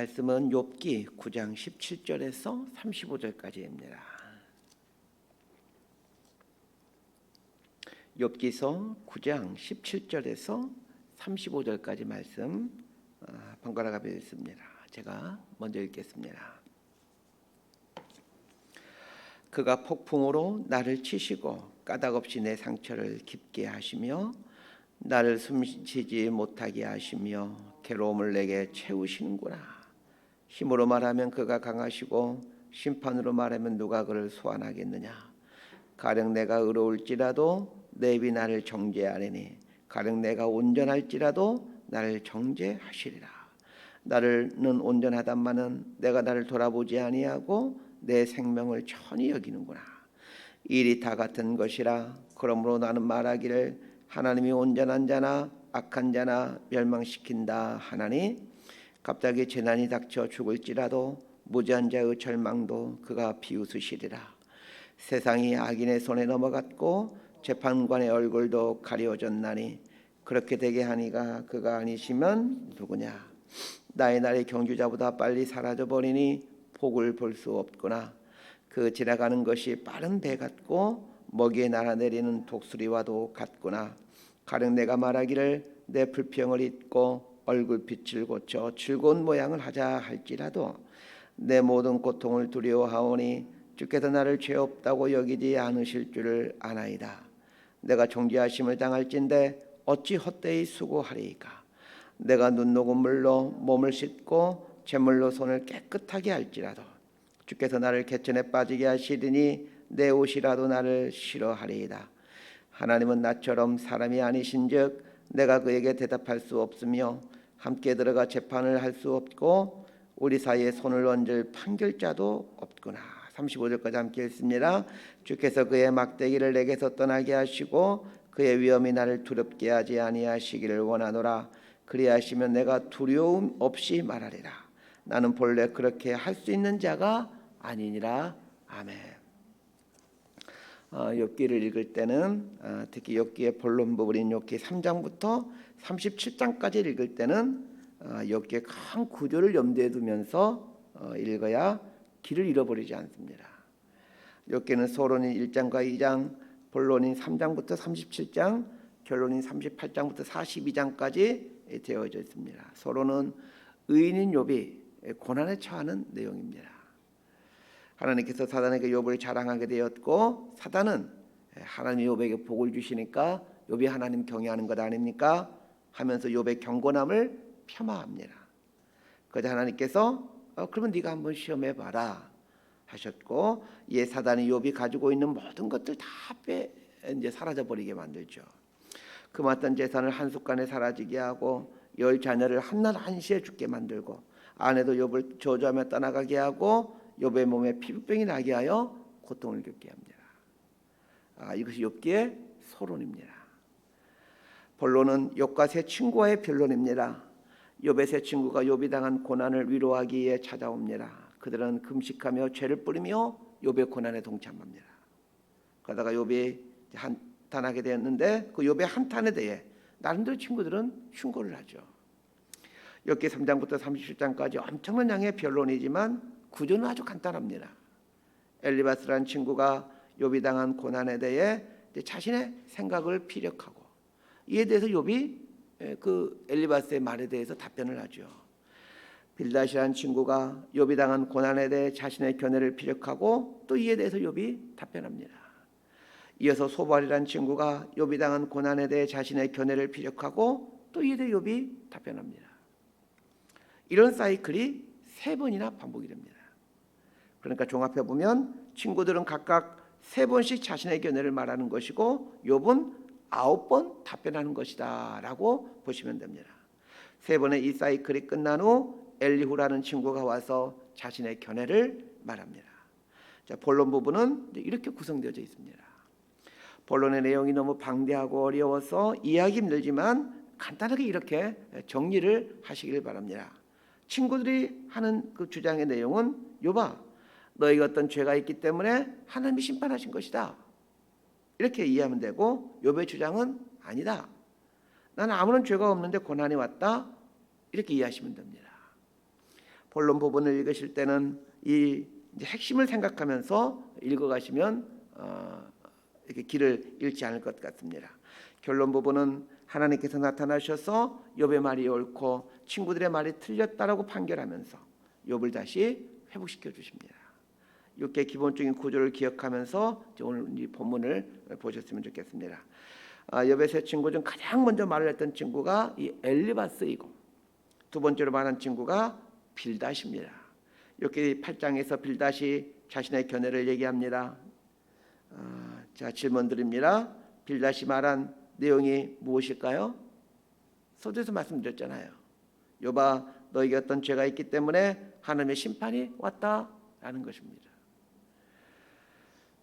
말씀은 욥기 9장 17절에서 35절까지입니다. 욥기서 9장 17절에서 35절까지 말씀 번갈아 가겠습니다. 제가 먼저 읽겠습니다. 그가 폭풍으로 나를 치시고 까닭없이 내 상처를 깊게 하시며 나를 숨쉬지 못하게 하시며 괴로움을 내게 채우시는구나. 힘으로 말하면 그가 강하시고 심판으로 말하면 누가 그를 소환하겠느냐. 가령 내가 의로울지라도 내 입이 나를 정죄하리니 가령 내가 온전할지라도 나를 정죄하시리라. 나는 온전하단마는 내가 나를 돌아보지 아니하고 내 생명을 천히 여기는구나. 일이 다 같은 것이라. 그러므로 나는 말하기를 하나님이 온전한 자나 악한 자나 멸망시킨다 하나니 갑자기 재난이 닥쳐 죽을지라도 무지한 자의 절망도 그가 비웃으시리라. 세상이 악인의 손에 넘어갔고 재판관의 얼굴도 가려졌나니 그렇게 되게 하니가 그가 아니시면 누구냐. 나의 날이 경주자보다 빨리 사라져버리니 복을 볼 수 없구나. 그 지나가는 것이 빠른 배 같고 먹이에 날아내리는 독수리와도 같구나. 가령 내가 말하기를 내 불평을 잊고 얼굴빛을 고쳐 즐거운 모양을 하자 할지라도 내 모든 고통을 두려워하오니 주께서 나를 죄 없다고 여기지 않으실 줄을 아나이다. 내가 정죄하심을 당할진대 어찌 헛되이 수고하리이까. 내가 눈 녹은 물로 몸을 씻고 제물로 손을 깨끗하게 할지라도 주께서 나를 개천에 빠지게 하시리니 내 옷이라도 나를 싫어하리이다. 하나님은 나처럼 사람이 아니신즉 내가 그에게 대답할 수 없으며 함께 들어가 재판을 할 수 없고 우리 사이에 손을 얹을 판결자도 없구나. 35절까지 함께 읽습니다. 주께서 그의 막대기를 내게서 떠나게 하시고 그의 위엄이 나를 두렵게 하지 아니하시기를 원하노라. 그리하시면 내가 두려움 없이 말하리라. 나는 본래 그렇게 할 수 있는 자가 아니니라. 아멘. 욥기를 읽을 때는 특히 욥기의 본론 부분인 욥기 3장부터 37장까지 읽을 때는 욥기의 큰 구조를 염두에 두면서 읽어야 길을 잃어버리지 않습니다. 욥기는 서론인 1장과 2장, 본론인 3장부터 37장, 결론인 38장부터 42장까지 되어져 있습니다. 서론은 의인인 욥이 고난에 처하는 내용입니다. 하나님께서 사단에게 욥을 자랑하게 되었고 사단은 하나님이 욥에게 복을 주시니까 욥이 하나님 경외하는 것 아닙니까? 하면서 욥의 경건함을 폄하합니다. 그러자 하나님께서 그러면 네가 한번 시험해 봐라 하셨고 이에 사단이 욥이 가지고 있는 모든 것들 다 이제 사라져 버리게 만들죠. 금왔던 재산을 한순간에 사라지게 하고 10 자녀를 한날 한시에 죽게 만들고 아내도 욥을 저주하며 떠나가게 하고 욥의 몸에 피부병이 나게 하여 고통을 겪게 합니다. 이것이 욥기의 서론입니다. 본론은 욥과 세 친구와의 변론입니다. 욥의 세 친구가 욥이 당한 고난을 위로하기 위해 찾아옵니다. 그들은 금식하며 죄를 뿌리며 욥의 고난에 동참합니다. 그러다가 욥이 한탄하게 되었는데 그 욥의 한탄에 대해 나름대로 친구들은 흉고를 하죠. 욥기 3장부터 37장까지 엄청난 양의 변론이지만 구조는 아주 간단합니다. 엘리바스라는 친구가 욥이 당한 고난에 대해 자신의 생각을 피력하고 이에 대해서 욥이 그 엘리바스의 말에 대해서 답변을 하죠. 빌닷이라는 친구가 욥이 당한 고난에 대해 자신의 견해를 피력하고 또 이에 대해서 욥이 답변합니다. 이어서 소발이라는 친구가 욥이 당한 고난에 대해 자신의 견해를 피력하고 또 이에 대해 욥이 답변합니다. 이런 사이클이 3번이나 반복이 됩니다. 그러니까 종합해 보면 친구들은 각각 3번씩 자신의 견해를 말하는 것이고 욥은 9번 답변하는 것이다 라고 보시면 됩니다. 3번의 이 사이클이 끝난 후 엘리후라는 친구가 와서 자신의 견해를 말합니다. 자, 본론 부분은 이렇게 구성되어져 있습니다. 본론의 내용이 너무 방대하고 어려워서 이해하기 힘들지만 간단하게 이렇게 정리를 하시길 바랍니다. 친구들이 하는 그 주장의 내용은 욥아 너희가 어떤 죄가 있기 때문에 하나님이 심판하신 것이다 이렇게 이해하면 되고 욥의 주장은 아니다 나는 아무런 죄가 없는데 고난이 왔다 이렇게 이해하시면 됩니다. 본론 부분을 읽으실 때는 이 이제 핵심을 생각하면서 읽어가시면 이렇게 길을 잃지 않을 것 같습니다. 결론 부분은 하나님께서 나타나셔서 욥의 말이 옳고 친구들의 말이 틀렸다라고 판결하면서 욥을 다시 회복시켜 주십니다. 이렇게 기본적인 구조를 기억하면서 오늘 이 본문을 보셨으면 좋겠습니다. 욥의 세 친구 중 가장 먼저 말을 했던 친구가 이 엘리바스이고 두 번째로 말한 친구가 빌닷입니다. 이렇게 8장에서 빌닷이 자신의 견해를 얘기합니다. 자, 질문 드립니다. 빌닷이 말한 내용이 무엇일까요? 서두에서 말씀드렸잖아요. 욥아, 너에게 어떤 죄가 있기 때문에 하나님의 심판이 왔다라는 것입니다.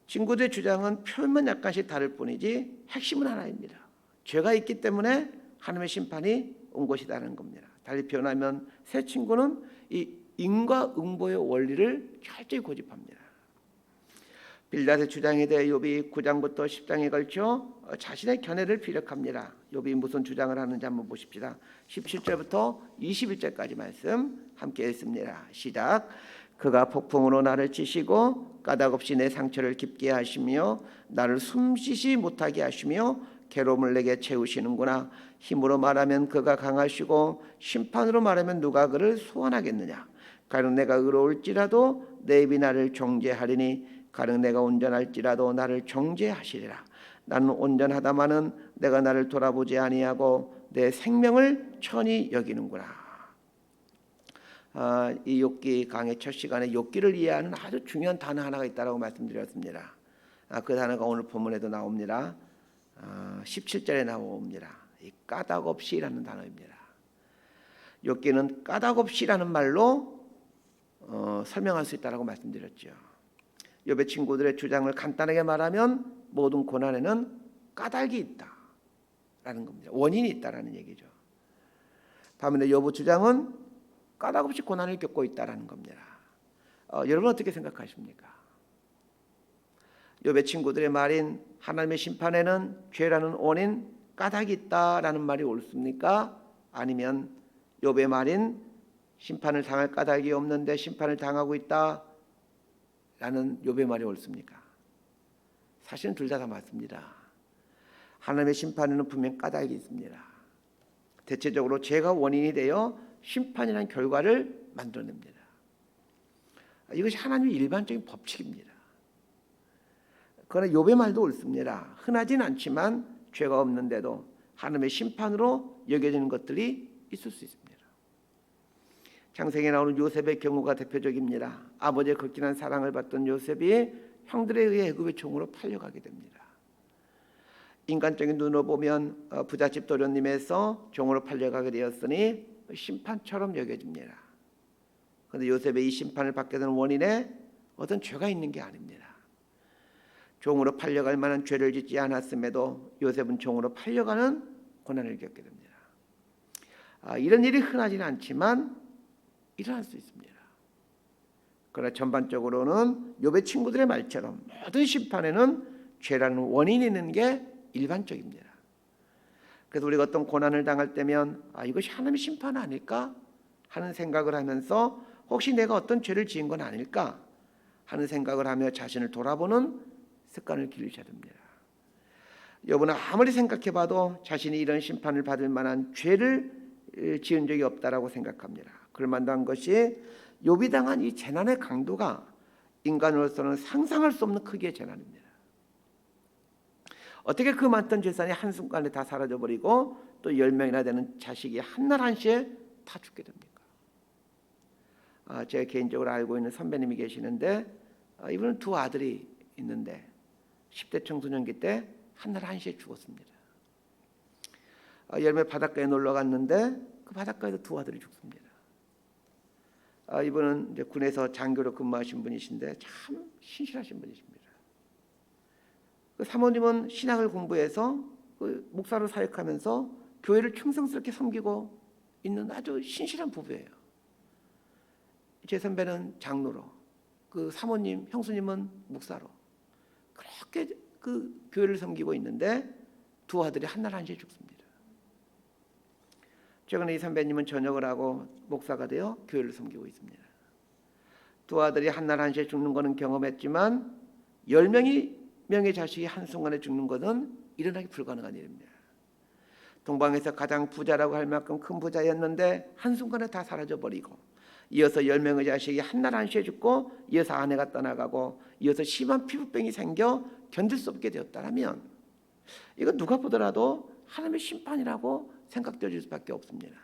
친구들의 주장은 표현만 약간씩 다를 뿐이지 핵심은 하나입니다. 죄가 있기 때문에 하나님의 심판이 온 것이라는 겁니다. 달리 표현하면 세 친구는 이 인과응보의 원리를 철저히 고집합니다. 빌닷의 주장에 대해 욥이 9장부터 10장에 걸쳐 자신의 견해를 피력합니다. 욥이 무슨 주장을 하는지 한번 보십시다. 17절부터 21절까지 말씀 함께 읽습니다. 시작. 그가 폭풍으로 나를 치시고 까닭없이 내 상처를 깊게 하시며 나를 숨쉬지 못하게 하시며 괴로움을 내게 채우시는구나. 힘으로 말하면 그가 강하시고 심판으로 말하면 누가 그를 소환하겠느냐. 가령 내가 의로울지라도 내 입이 나를 정죄하리니 가령 내가 온전할지라도 나를 정죄하시리라. 나는 온전하다마는 내가 나를 돌아보지 아니하고 내 생명을 천히 여기는구나. 이 욥기 강의 첫 시간에 욥기를 이해하는 아주 중요한 단어 하나가 있다고 말씀드렸습니다. 그 단어가 오늘 본문에도 나옵니다. 17절에 나옵니다. 이 까닭없이라는 단어입니다. 욥기는 까닭없이라는 말로 설명할 수 있다고 말씀드렸죠. 욥의 친구들의 주장을 간단하게 말하면 모든 고난에는 까닭이 있다라는 겁니다. 원인이 있다라는 얘기죠. 반면에 욥의 주장은 까닭없이 고난을 겪고 있다라는 겁니다. 여러분 어떻게 생각하십니까? 욥의 친구들의 말인 하나님의 심판에는 죄라는 원인 까닭이 있다라는 말이 옳습니까? 아니면 욥의 말인 심판을 당할 까닭이 없는데 심판을 당하고 있다라는 욥의 말이 옳습니까? 사실은 둘 다 맞습니다. 하나님의 심판에는 분명 까닭이 있습니다. 대체적으로 죄가 원인이 되어 심판이라는 결과를 만들어냅니다. 이것이 하나님의 일반적인 법칙입니다. 그러나 욥의 말도 옳습니다. 흔하진 않지만 죄가 없는데도 하나님의 심판으로 여겨지는 것들이 있을 수 있습니다. 창세기에 나오는 요셉의 경우가 대표적입니다. 아버지의 극진한 사랑을 받던 요셉이 형들에 의해 애굽의 종으로 팔려가게 됩니다. 인간적인 눈으로 보면 부잣집 도련님에서 종으로 팔려가게 되었으니 심판처럼 여겨집니다. 그런데 요셉의 이 심판을 받게 되는 원인에 어떤 죄가 있는 게 아닙니다. 종으로 팔려갈 만한 죄를 짓지 않았음에도 요셉은 종으로 팔려가는 고난을 겪게 됩니다. 이런 일이 흔하지는 않지만 일어날 수 있습니다. 그러나 전반적으로는 욥의 친구들의 말처럼 모든 심판에는 죄라는 원인이 있는 게 일반적입니다. 그래서 우리가 어떤 고난을 당할 때면 이것이 하나님의 심판 아닐까 하는 생각을 하면서 혹시 내가 어떤 죄를 지은 건 아닐까 하는 생각을 하며 자신을 돌아보는 습관을 기르셔야 됩니다. 여러분은 아무리 생각해봐도 자신이 이런 심판을 받을 만한 죄를 지은 적이 없다라고 생각합니다. 그럴만도 한 것이 욥이 당한 이 재난의 강도가 인간으로서는 상상할 수 없는 크기의 재난입니다. 어떻게 그 많던 재산이 한순간에 다 사라져버리고 또 10명이나 되는 자식이 한날 한시에 다 죽게 됩니까? 제가 개인적으로 알고 있는 선배님이 계시는데 이분은 두 아들이 있는데 10대 청소년기 때 한날 한시에 죽었습니다. 여름에 바닷가에 놀러 갔는데 그 바닷가에도 두 아들이 죽습니다. 이분은 이제 군에서 장교로 근무하신 분이신데 참 신실하신 분이십니다. 그 사모님은 신학을 공부해서 그 목사로 사역하면서 교회를 충성스럽게 섬기고 있는 아주 신실한 부부예요. 제 선배는 장로로, 그 사모님, 형수님은 목사로 그렇게 그 교회를 섬기고 있는데 두 아들이 한날 한시에 죽습니다. 최근에 이 선배님은 전역을 하고 목사가 되어 교회를 섬기고 있습니다. 두 아들이 한날 한시에 죽는 것은 경험했지만 10명의 자식이 한순간에 죽는 것은 일어나기 불가능한 일입니다. 동방에서 가장 부자라고 할 만큼 큰 부자였는데 한순간에 다 사라져버리고, 이어서 10명의 자식이 한날 한시에 죽고, 이어서 아내가 떠나가고, 이어서 심한 피부병이 생겨 견딜 수 없게 되었다면 이건 누가 보더라도 하나님의 심판이라고 생각될 수밖에 없습니다.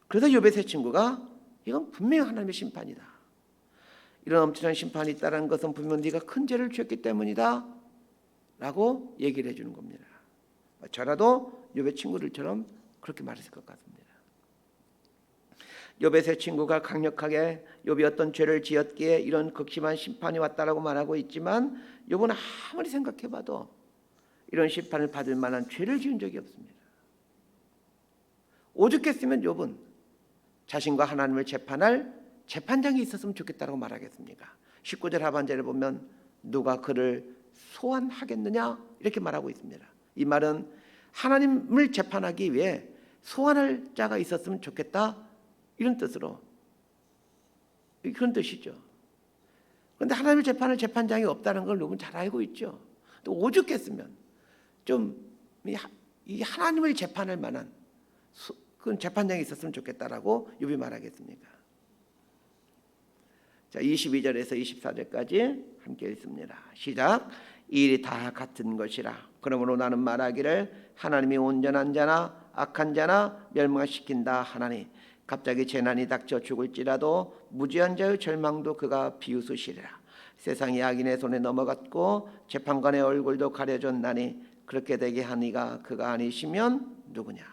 그래서 욥의 세 친구가 이건 분명히 하나님의 심판이다, 이런 엄청난 심판이 있다는 것은 분명 네가 큰 죄를 지었기 때문이다 라고 얘기를 해주는 겁니다. 저라도 욥의 친구들처럼 그렇게 말했을 것 같습니다. 욥의 세 친구가 강력하게 욥이 어떤 죄를 지었기에 이런 극심한 심판이 왔다라고 말하고 있지만, 욥은 아무리 생각해봐도 이런 심판을 받을 만한 죄를 지은 적이 없습니다. 오죽했으면 욥은 자신과 하나님을 재판할 재판장이 있었으면 좋겠다고 말하겠습니까? 19절 하반절에 보면 누가 그를 소환하겠느냐 이렇게 말하고 있습니다. 이 말은 하나님을 재판하기 위해 소환할 자가 있었으면 좋겠다, 이런 뜻으로, 그런 뜻이죠. 그런데 하나님을 재판할 재판장이 없다는 걸 욥은 잘 알고 있죠. 또 오죽했으면 좀 이 하나님을 재판할 만한 그런 재판장이 있었으면 좋겠다라고 욥이 말하겠습니까? 자, 22절에서 24절까지 함께 읽습니다. 시작. 이 일이 다 같은 것이라. 그러므로 나는 말하기를 하나님이 온전한 자나 악한 자나 멸망시킨다 하나니, 갑자기 재난이 닥쳐 죽을지라도 무지한 자의 절망도 그가 비웃으시리라. 세상이 악인의 손에 넘어갔고 재판관의 얼굴도 가려졌나니, 그렇게 되게 하니가 그가 아니시면 누구냐.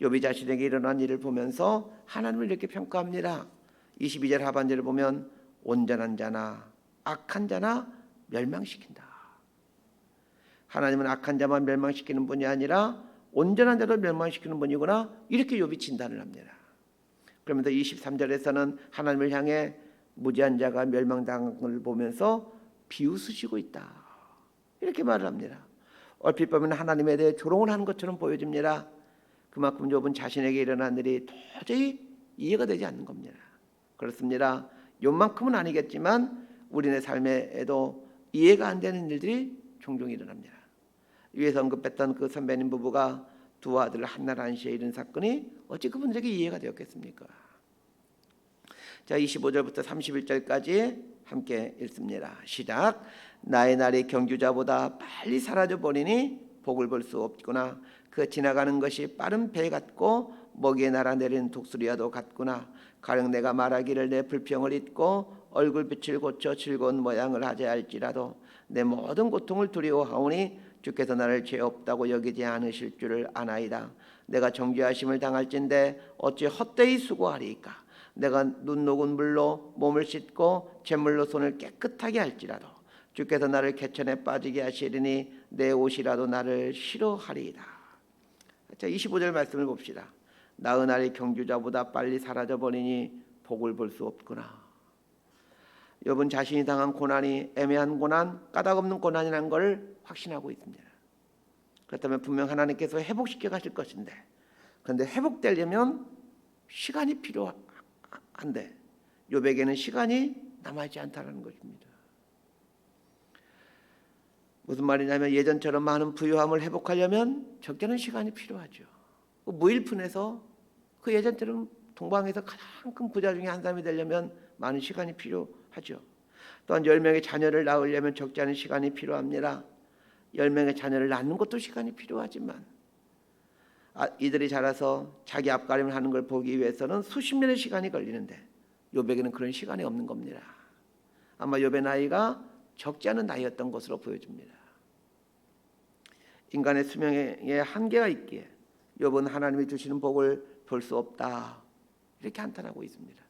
욥이 자신에게 일어난 일을 보면서 하나님을 이렇게 평가합니다. 22절 하반절을 보면 온전한 자나 악한 자나 멸망시킨다. 하나님은 악한 자만 멸망시키는 분이 아니라 온전한 자도 멸망시키는 분이구나, 이렇게 욥이 진단을 합니다. 그러면서 23절에서는 하나님을 향해 무지한 자가 멸망당한 것을 보면서 비웃으시고 있다, 이렇게 말을 합니다. 얼핏 보면 하나님에 대해 조롱을 하는 것처럼 보여집니다. 그만큼 욥은 자신에게 일어난 일이 도저히 이해가 되지 않는 겁니다. 그렇습니다. 욥만큼은 아니겠지만 우리네 삶에도 이해가 안 되는 일들이 종종 일어납니다. 위에서 언급했던 그 선배님 부부가 두 아들을 한날 한시에 잃은 사건이 어찌 그분들에게 이해가 되었겠습니까? 자, 25절부터 31절까지 함께 읽습니다. 시작. 나의 날이 경주자보다 빨리 사라져 버리니 복을 볼 수 없구나. 그 지나가는 것이 빠른 배 같고 먹이에 날아내리는 독수리와도 같구나. 가령 내가 말하기를 내 불평을 잊고 얼굴빛을 고쳐 즐거운 모양을 하자 할지라도 내 모든 고통을 두려워하오니 주께서 나를 죄 없다고 여기지 않으실 줄을 아나이다. 내가 정죄하심을 당할진대 어찌 헛되이 수고하리이까. 내가 눈 녹은 물로 몸을 씻고 잿물로 손을 깨끗하게 할지라도 주께서 나를 개천에 빠지게 하시리니 내 옷이라도 나를 싫어하리이다. 자, 25절 말씀을 봅시다. 나의 날이 경주자보다 빨리 사라져버리니 복을 볼 수 없구나. 욥은 자신이 당한 고난이 애매한 고난, 까닭없는 고난이라는 걸 확신하고 있습니다. 그렇다면 분명 하나님께서 회복시켜 가실 것인데, 그런데 회복되려면 시간이 필요한데 욥에게는 시간이 남아있지 않다는 것입니다. 무슨 말이냐면 예전처럼 많은 부유함을 회복하려면 적잖은 시간이 필요하죠. 무일푼에서 그 예전처럼 동방에서 가장 큰 부자 중에 한 사람이 되려면 많은 시간이 필요하죠. 또한 10명의 자녀를 낳으려면 적지 않은 시간이 필요합니다. 10명의 자녀를 낳는 것도 시간이 필요하지만 이들이 자라서 자기 앞가림을 하는 걸 보기 위해서는 수십 년의 시간이 걸리는데 욥에게는 그런 시간이 없는 겁니다. 아마 욥의 나이가 적지 않은 나이였던 것으로 보여집니다. 인간의 수명에 한계가 있기에 욥은 하나님이 주시는 복을 볼 수 없다, 이렇게 한탄하고 있습니다.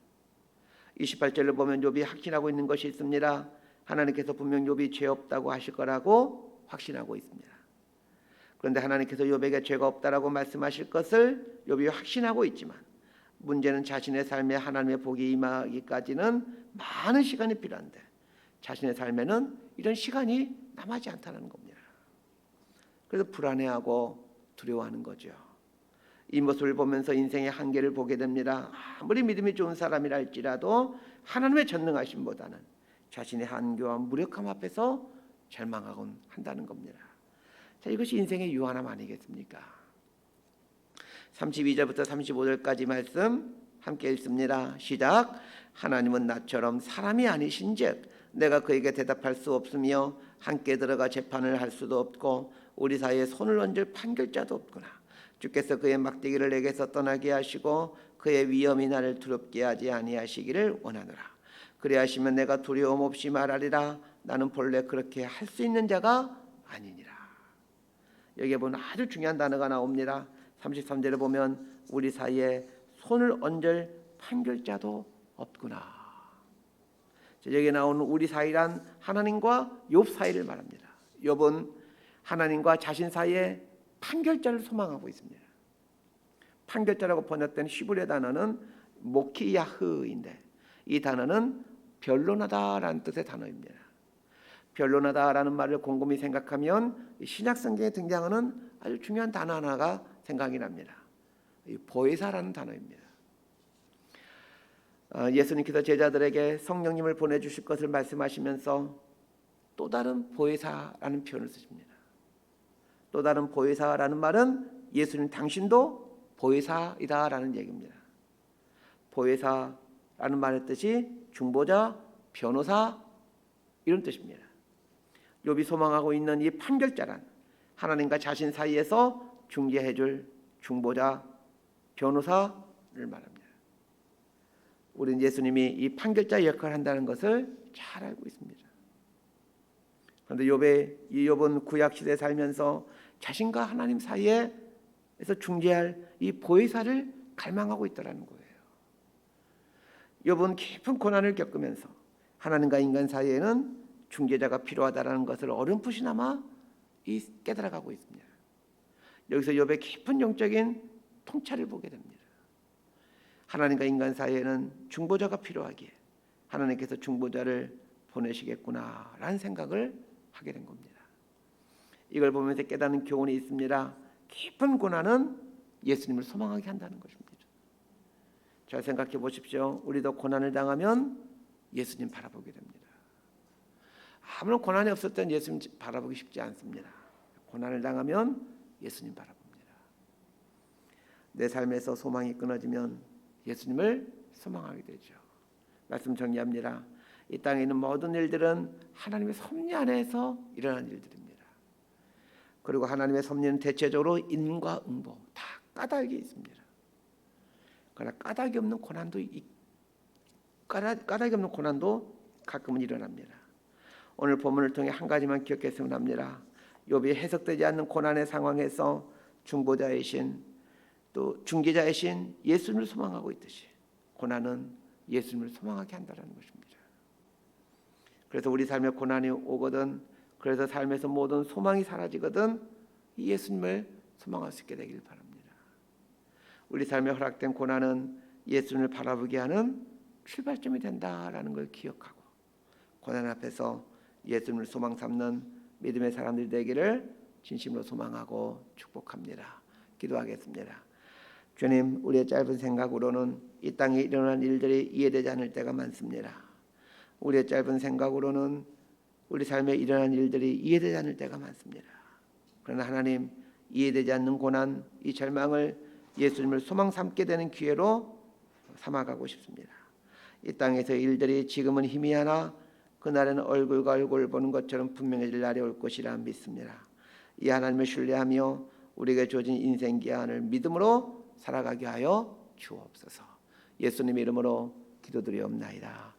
28절을 보면 욥이 확신하고 있는 것이 있습니다. 하나님께서 분명 욥이 죄 없다고 하실 거라고 확신하고 있습니다. 그런데 하나님께서 욥에게 죄가 없다라고 말씀하실 것을 욥이 확신하고 있지만 문제는 자신의 삶에 하나님의 복이 임하기까지는 많은 시간이 필요한데 자신의 삶에는 이런 시간이 남아지 않다는 겁니다. 그래서 불안해하고 두려워하는 거죠. 이 모습을 보면서 인생의 한계를 보게 됩니다. 아무리 믿음이 좋은 사람이라 할지라도 하나님의 전능하심보다는 자신의 한계와 무력함 앞에서 절망하곤 한다는 겁니다. 자, 이것이 인생의 유한함 아니겠습니까? 32절부터 35절까지 말씀 함께 읽습니다. 시작. 하나님은 나처럼 사람이 아니신즉 내가 그에게 대답할 수 없으며 함께 들어가 재판을 할 수도 없고 우리 사이에 손을 얹을 판결자도 없구나. 주께서 그의 막대기를 내게서 떠나게 하시고 그의 위엄이 나를 두렵게 하지 아니하시기를 원하노라. 그리하시면 내가 두려움 없이 말하리라. 나는 본래 그렇게 할 수 있는 자가 아니니라. 여기에 보면 아주 중요한 단어가 나옵니다. 33절에 보면 우리 사이에 손을 얹을 판결자도 없구나. 여기에 나오는 우리 사이란 하나님과 욥 사이를 말합니다. 욥은 하나님과 자신 사이에 판결자를 소망하고 있습니다. 판결자라고 번역된 히브리 단어는 모키야흐인데 이 단어는 변론하다라는 뜻의 단어입니다. 변론하다라는 말을 곰곰이 생각하면 신약 성경에 등장하는 아주 중요한 단어 하나가 생각이 납니다. 보혜사라는 단어입니다. 예수님께서 제자들에게 성령님을 보내주실 것을 말씀하시면서 또 다른 보혜사라는 표현을 쓰십니다. 또 다른 보혜사라는 말은 예수님 당신도 보혜사이다라는 얘기입니다. 보혜사라는 말의 뜻이 중보자, 변호사 이런 뜻입니다. 욥이 소망하고 있는 이 판결자란 하나님과 자신 사이에서 중재해줄 중보자, 변호사를 말합니다. 우리는 예수님이 이 판결자 역할을 한다는 것을 잘 알고 있습니다. 그런데 욥은 구약 시대에 살면서 자신과 하나님 사이에서 중재할 이 보혜사를 갈망하고 있다는 거예요. 욥은 깊은 고난을 겪으면서 하나님과 인간 사이에는 중재자가 필요하다는 것을 어렴풋이나마 깨달아가고 있습니다. 여기서 욥의 깊은 영적인 통찰을 보게 됩니다. 하나님과 인간 사이에는 중보자가 필요하기에 하나님께서 중보자를 보내시겠구나라는 생각을 하게 된 겁니다. 이걸 보면서 깨닫는 교훈이 있습니다. 깊은 고난은 예수님을 소망하게 한다는 것입니다. 잘 생각해 보십시오. 우리도 고난을 당하면 예수님 바라보게 됩니다. 아무런 고난이 없을 땐 예수님 바라보기 쉽지 않습니다. 고난을 당하면 예수님 바라봅니다. 내 삶에서 소망이 끊어지면 예수님을 소망하게 되죠. 말씀 정리합니다. 이 땅에 있는 모든 일들은 하나님의 섭리 안에서 일어난 일들입니다. 그리고 하나님의 섭리는 대체적으로 인과 응보 다 까닭이 있습니다. 그러나 까닭이 없는 고난도 가끔은 일어납니다. 오늘 본문을 통해 한 가지만 기억했으면 합니다. 욥이 해석되지 않는 고난의 상황에서 중보자이신 또 중개자이신 예수님을 소망하고 있듯이 고난은 예수님을 소망하게 한다는 것입니다. 그래서 우리 삶에 고난이 오거든, 그래서 삶에서 모든 소망이 사라지거든 이 예수님을 소망할 수 있게 되길 바랍니다. 우리 삶에 허락된 고난은 예수님을 바라보게 하는 출발점이 된다라는 걸 기억하고 고난 앞에서 예수님을 소망 삼는 믿음의 사람들이 되기를 진심으로 소망하고 축복합니다. 기도하겠습니다. 주님, 우리의 짧은 생각으로는 이 땅에 일어난 일들이 이해되지 않을 때가 많습니다. 우리의 짧은 생각으로는 우리 삶에 일어난 일들이 이해되지 않을 때가 많습니다. 그러나 하나님, 이해되지 않는 고난, 이 절망을 예수님을 소망 삼게 되는 기회로 삼아가고 싶습니다. 이 땅에서의 일들이 지금은 희미하나 그날에는 얼굴과 얼굴을 보는 것처럼 분명해질 날이 올 것이라 믿습니다. 이 하나님을 신뢰하며 우리에게 주어진 인생 기한을 믿음으로 살아가게 하여 주옵소서. 예수님 이름으로 기도드리옵나이다.